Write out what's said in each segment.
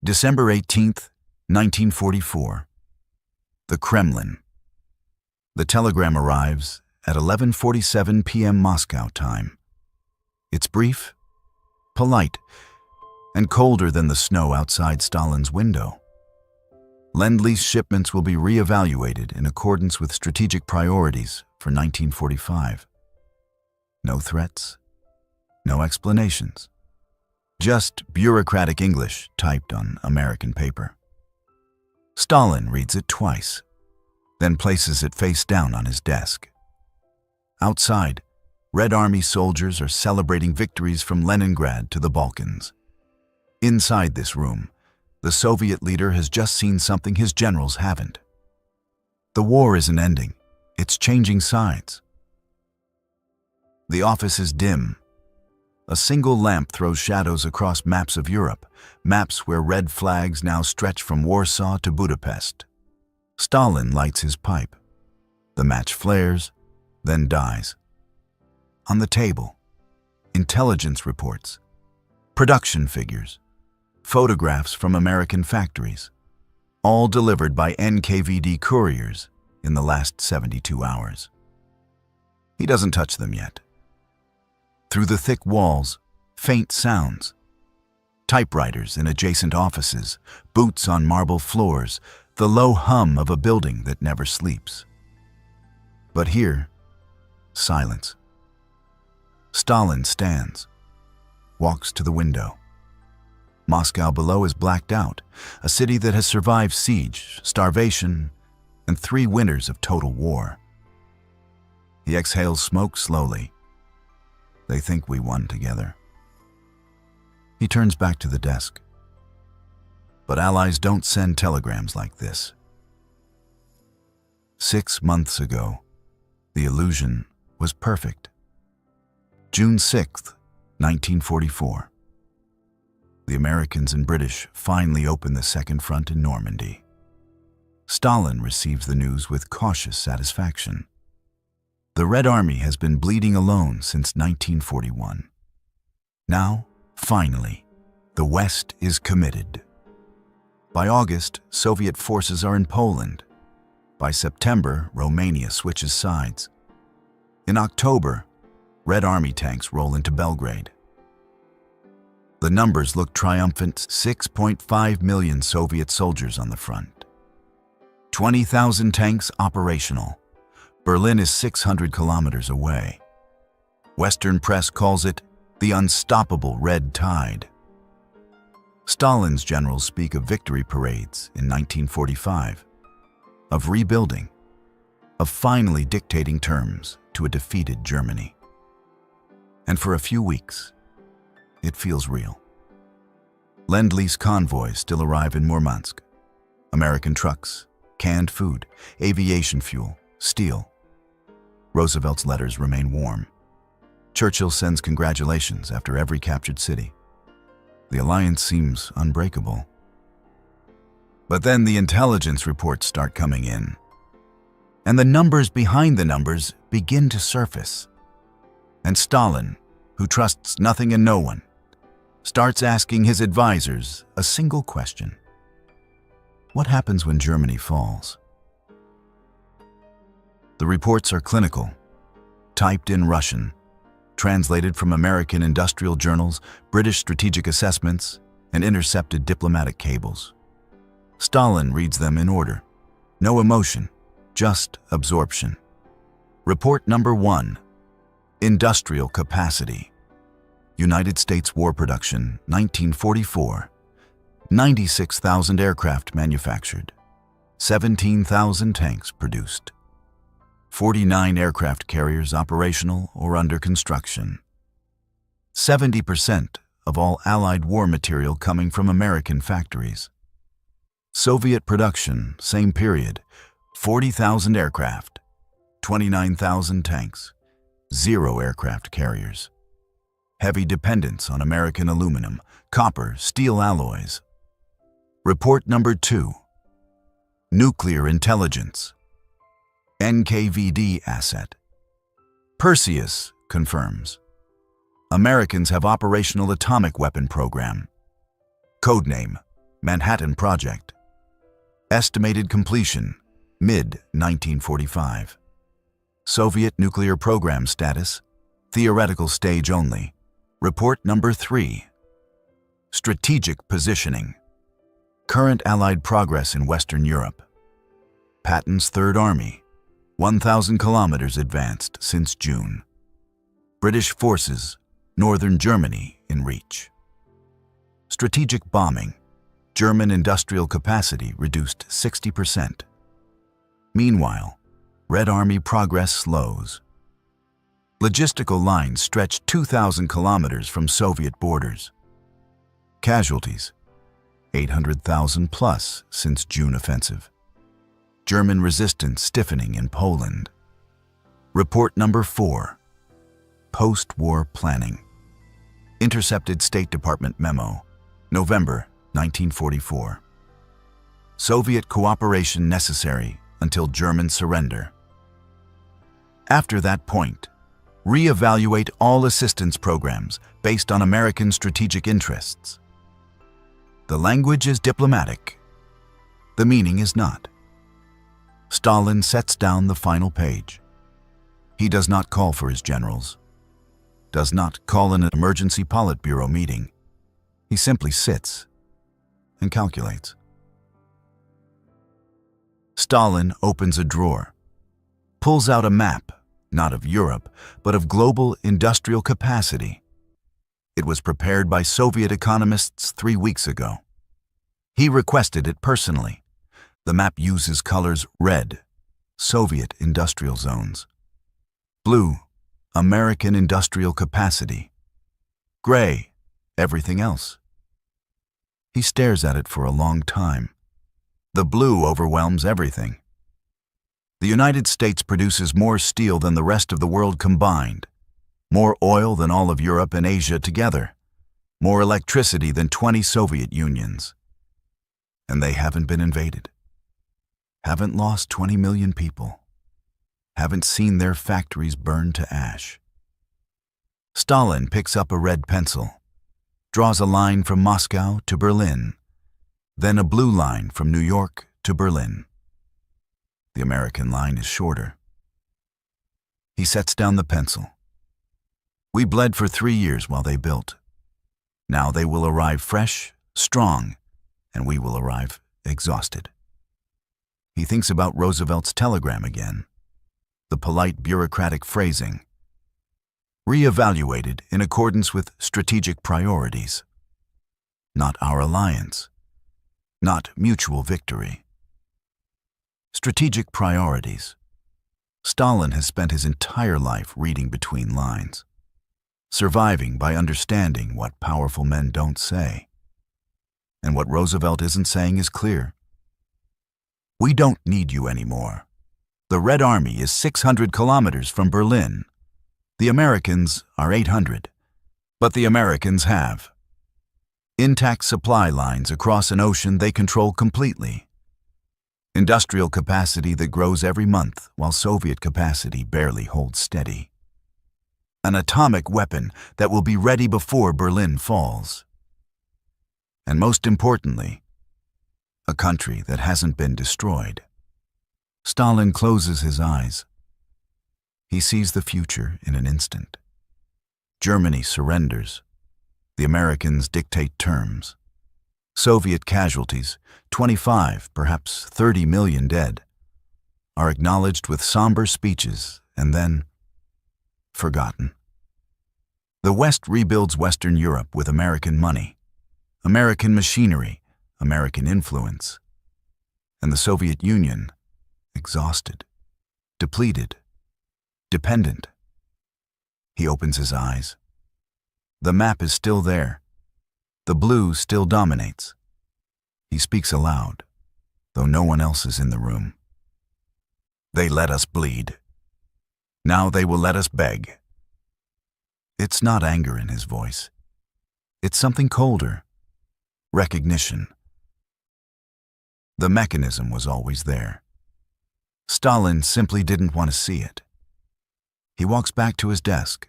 December 18, 1944. The Kremlin. The telegram arrives at 11:47 p.m. Moscow time. It's brief, polite, and colder than the snow outside Stalin's window. Lend-Lease shipments will be re-evaluated in accordance with strategic priorities for 1945. No threats, no explanations. Just bureaucratic English typed on American paper. Stalin reads it twice, then places it face down on his desk. Outside, Red Army soldiers are celebrating victories from Leningrad to the Balkans. Inside this room, the Soviet leader has just seen something his generals haven't. The war isn't ending, it's changing sides. The office is dim. A single lamp throws shadows across maps of Europe, maps where red flags now stretch from Warsaw to Budapest. Stalin lights his pipe. The match flares, then dies. On the table, intelligence reports, production figures, photographs from American factories, all delivered by NKVD couriers in the last 72 hours. He doesn't touch them yet. Through the thick walls, faint sounds. Typewriters in adjacent offices, boots on marble floors, the low hum of a building that never sleeps. But here, silence. Stalin stands, walks to the window. Moscow below is blacked out, a city that has survived siege, starvation, and 3 winters of total war. He exhales smoke slowly. They think we won together. He turns back to the desk. But Allies don't send telegrams like this. 6 months ago, the illusion was perfect. June 6, 1944. The Americans and British finally open the second front in Normandy. Stalin receives the news with cautious satisfaction. The Red Army has been bleeding alone since 1941. Now, finally, the West is committed. By August, Soviet forces are in Poland. By September, Romania switches sides. In October, Red Army tanks roll into Belgrade. The numbers look triumphant: 6.5 million Soviet soldiers on the front. 20,000 tanks operational. Berlin is 600 kilometers away. Western press calls it the unstoppable red tide. Stalin's generals speak of victory parades in 1945, of rebuilding, of finally dictating terms to a defeated Germany. And for a few weeks, it feels real. Lend-Lease convoys still arrive in Murmansk. American trucks, canned food, aviation fuel, steel. Roosevelt's letters remain warm. Churchill sends congratulations after every captured city. The alliance seems unbreakable. But then the intelligence reports start coming in. And the numbers behind the numbers begin to surface. And Stalin, who trusts nothing and no one, starts asking his advisors a single question. What happens when Germany falls? The reports are clinical, typed in Russian, translated from American industrial journals, British strategic assessments, and intercepted diplomatic cables. Stalin reads them in order. No emotion, just absorption. Report number 1. Industrial capacity. United States war production, 1944. 96,000 aircraft manufactured. 17,000 tanks produced. 49 aircraft carriers operational or under construction. 70% of all Allied war material coming from American factories. Soviet production, same period, 40,000 aircraft, 29,000 tanks, 0 aircraft carriers. Heavy dependence on American aluminum, copper, steel alloys. Report number 2. Nuclear intelligence. NKVD asset. Perseus confirms. Americans have operational atomic weapon program. Codename, Manhattan Project. Estimated completion, mid-1945. Soviet nuclear program status, theoretical stage only. Report number 3. Strategic positioning. Current Allied progress in Western Europe. Patton's Third Army, 1,000 kilometers advanced since June. British forces, northern Germany in reach. Strategic bombing. German industrial capacity reduced 60%. Meanwhile, Red Army progress slows. Logistical lines stretch 2,000 kilometers from Soviet borders. Casualties, 800,000 plus since June offensive. German resistance stiffening in Poland. Report number 4. Post-war planning. Intercepted State Department memo, November 1944. Soviet cooperation necessary until German surrender. After that point, re-evaluate all assistance programs based on American strategic interests. The language is diplomatic. The meaning is not. Stalin sets down the final page. He does not call for his generals, does not call an emergency Politburo meeting. He simply sits and calculates. Stalin opens a drawer, pulls out a map, not of Europe, but of global industrial capacity. It was prepared by Soviet economists 3 weeks ago. He requested it personally. The map uses colors red, Soviet industrial zones; blue, American industrial capacity; gray, everything else. He stares at it for a long time. The blue overwhelms everything. The United States produces more steel than the rest of the world combined, more oil than all of Europe and Asia together, more electricity than 20 Soviet unions. And they haven't been invaded, haven't lost 20 million people, haven't seen their factories burned to ash. Stalin picks up a red pencil, draws a line from Moscow to Berlin, then a blue line from New York to Berlin. The American line is shorter. He sets down the pencil. We bled for 3 years while they built. Now they will arrive fresh, strong, and we will arrive exhausted. He thinks about Roosevelt's telegram again, the polite bureaucratic phrasing, re-evaluated in accordance with strategic priorities. Not our alliance, not mutual victory. Strategic priorities. Stalin has spent his entire life reading between lines, surviving by understanding what powerful men don't say. And what Roosevelt isn't saying is clear. We don't need you anymore. The Red Army is 600 kilometers from Berlin. The Americans are 800, but the Americans have intact supply lines across an ocean they control completely. Industrial capacity that grows every month while Soviet capacity barely holds steady. An atomic weapon that will be ready before Berlin falls. And most importantly, a country that hasn't been destroyed. Stalin closes his eyes. He sees the future in an instant. Germany surrenders. The Americans dictate terms. Soviet casualties, 25, perhaps 30 million dead, are acknowledged with somber speeches and then forgotten. The West rebuilds Western Europe with American money, American machinery, American influence, and the Soviet Union, exhausted, depleted, dependent. He opens his eyes. The map is still there. The blue still dominates. He speaks aloud, though no one else is in the room. They let us bleed. Now they will let us beg. It's not anger in his voice. It's something colder. Recognition. The mechanism was always there. Stalin simply didn't want to see it. He walks back to his desk,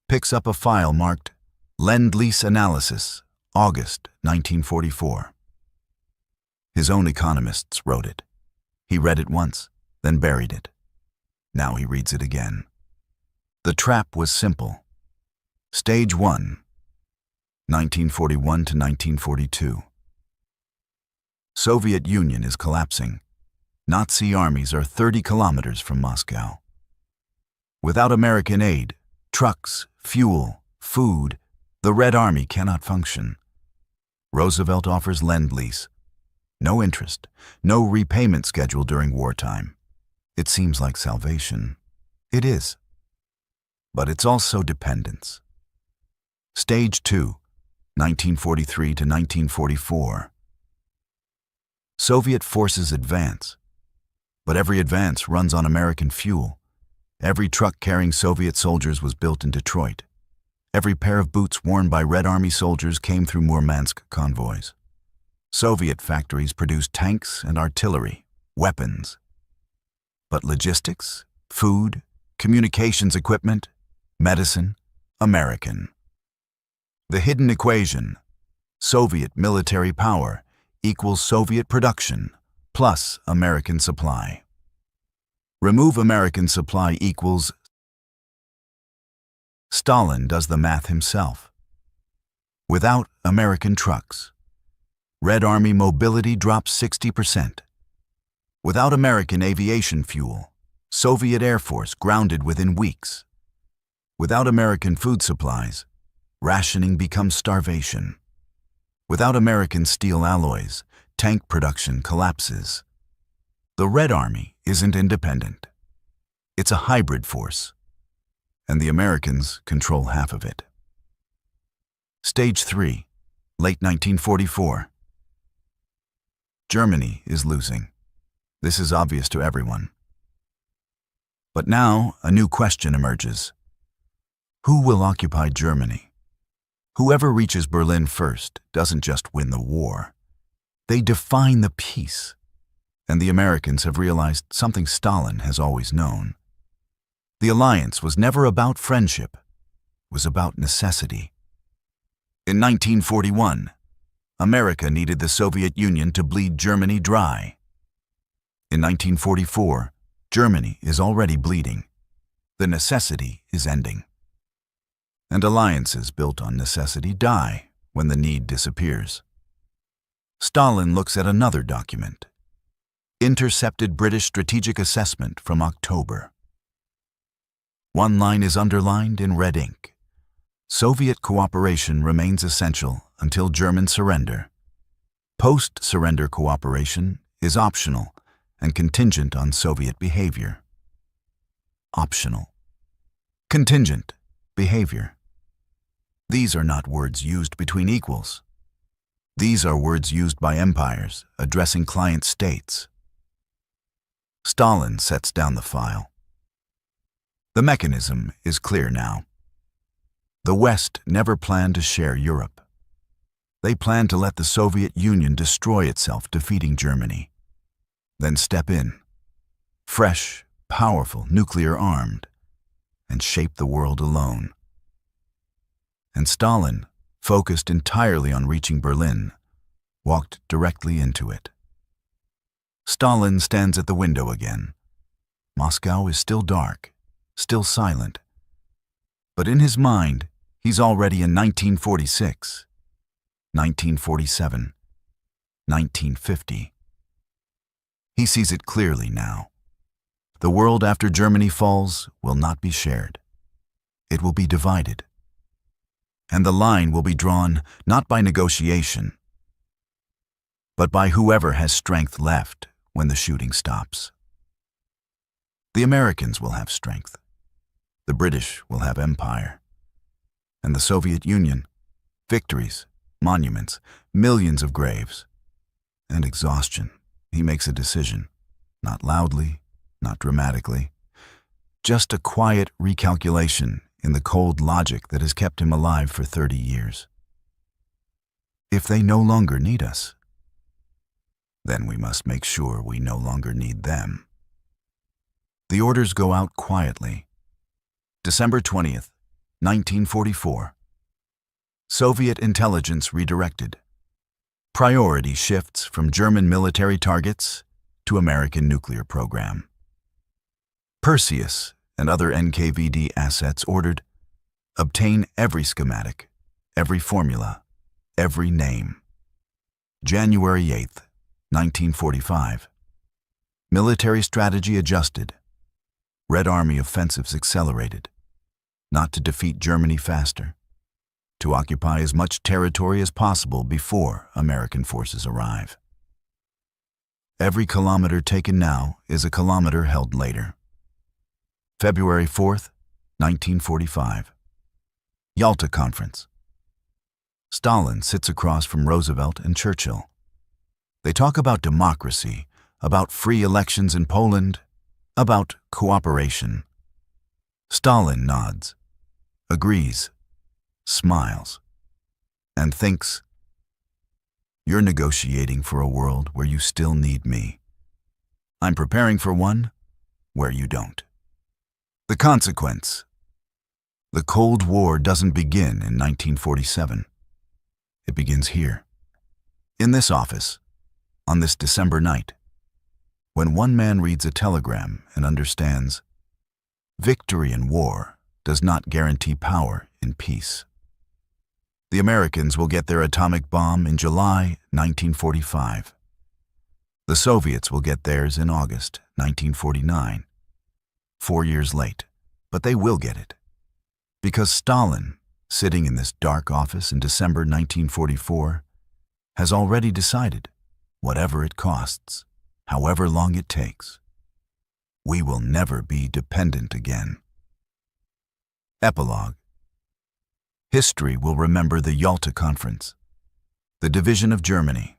picks up a file marked Lend-Lease Analysis, August 1944. His own economists wrote it. He read it once, then buried it. Now he reads it again. The trap was simple. Stage 1, 1941 to 1942. Soviet Union is collapsing. Nazi armies are 30 kilometers from Moscow. Without American aid, trucks, fuel, food, the Red Army cannot function. Roosevelt offers Lend-Lease. No interest, no repayment schedule during wartime. It seems like salvation. It is. But it's also dependence. Stage 2, 1943 to 1944. Soviet forces advance, but every advance runs on American fuel. Every truck carrying Soviet soldiers was built in Detroit. Every pair of boots worn by Red Army soldiers came through Murmansk convoys. Soviet factories produced tanks and artillery, weapons. But logistics, food, communications equipment, medicine, American. The hidden equation, Soviet military power equals Soviet production plus American supply. Remove American supply equals Stalin does the math himself. Without American trucks, Red Army mobility drops 60%. Without American aviation fuel, Soviet Air Force grounded within weeks. Without American food supplies, rationing becomes starvation. Without American steel alloys, tank production collapses. The Red Army isn't independent. It's a hybrid force, and the Americans control half of it. Stage 3, late 1944. Germany is losing. This is obvious to everyone. But now a new question emerges. Who will occupy Germany? Whoever reaches Berlin first doesn't just win the war. They define the peace. And the Americans have realized something Stalin has always known. The alliance was never about friendship. It was about necessity. In 1941, America needed the Soviet Union to bleed Germany dry. In 1944, Germany is already bleeding. The necessity is ending. And alliances built on necessity die when the need disappears. Stalin looks at another document. Intercepted British strategic assessment from October. One line is underlined in red ink. Soviet cooperation remains essential until German surrender. Post-surrender cooperation is optional and contingent on Soviet behavior. Optional. Contingent behavior. These are not words used between equals. These are words used by empires addressing client states. Stalin sets down the file. The mechanism is clear now. The West never planned to share Europe. They planned to let the Soviet Union destroy itself, defeating Germany. Then step in, fresh, powerful, nuclear-armed, and shape the world alone. And Stalin, focused entirely on reaching Berlin, walked directly into it. Stalin stands at the window again. Moscow is still dark, still silent. But in his mind, he's already in 1946, 1947, 1950. He sees it clearly now. The world after Germany falls will not be shared. It will be divided. And the line will be drawn not by negotiation, but by whoever has strength left when the shooting stops. The Americans will have strength. The British will have empire. And the Soviet Union, victories, monuments, millions of graves, and exhaustion. He makes a decision, not loudly, not dramatically, just a quiet recalculation in the cold logic that has kept him alive for 30 years. If they no longer need us, then we must make sure we no longer need them. The orders go out quietly. December 20th, 1944. Soviet intelligence redirected. Priority shifts from German military targets to American nuclear program. Perseus and other NKVD assets ordered, obtain every schematic, every formula, every name. January 8th, 1945. Military strategy adjusted. Red Army offensives accelerated. Not to defeat Germany faster, to occupy as much territory as possible before American forces arrive. Every kilometer taken now is a kilometer held later. February 4th, 1945. Yalta Conference. Stalin sits across from Roosevelt and Churchill. They talk about democracy, about free elections in Poland, about cooperation. Stalin nods, agrees, smiles, and thinks, "You're negotiating for a world where you still need me. I'm preparing for one where you don't." The consequence. The Cold War doesn't begin in 1947. It begins here, in this office, on this December night, when one man reads a telegram and understands victory in war does not guarantee power in peace. The Americans will get their atomic bomb in July 1945. The Soviets will get theirs in August 1949. 4 years late, but they will get it. Because Stalin, sitting in this dark office in December 1944, has already decided, whatever it costs, however long it takes, we will never be dependent again. Epilogue. History will remember the Yalta Conference, the division of Germany,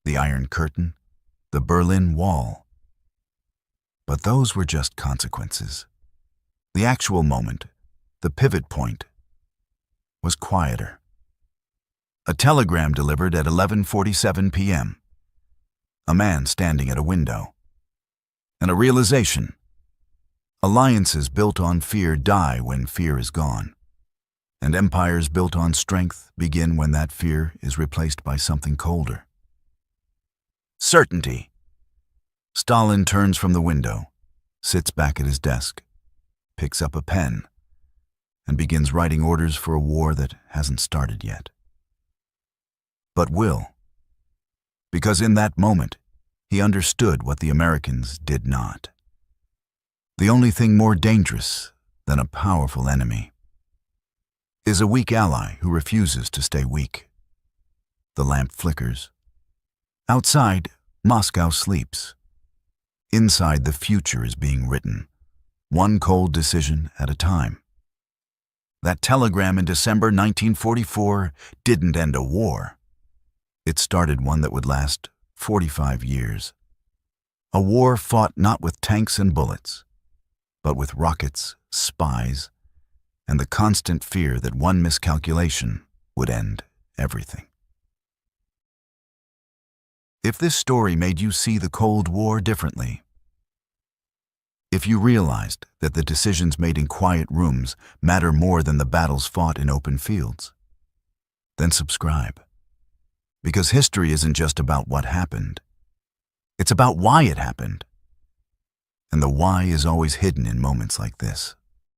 the Iron Curtain, the Berlin Wall. But those were just consequences. The actual moment, the pivot point, was quieter. A telegram delivered at 11:47 p.m. A man standing at a window. And a realization. Alliances built on fear die when fear is gone. And empires built on strength begin when that fear is replaced by something colder. Certainty. Stalin turns from the window, sits back at his desk, picks up a pen, and begins writing orders for a war that hasn't started yet. But will. Because in that moment, he understood what the Americans did not. The only thing more dangerous than a powerful enemy is a weak ally who refuses to stay weak. The lamp flickers. Outside, Moscow sleeps. Inside, the future is being written, one cold decision at a time. That telegram in December 1944 didn't end a war. It started one that would last 45 years. A war fought not with tanks and bullets, but with rockets, spies, and the constant fear that one miscalculation would end everything. If this story made you see the Cold War differently, if you realized that the decisions made in quiet rooms matter more than the battles fought in open fields, then subscribe. Because history isn't just about what happened. It's about why it happened. And the why is always hidden in moments like this.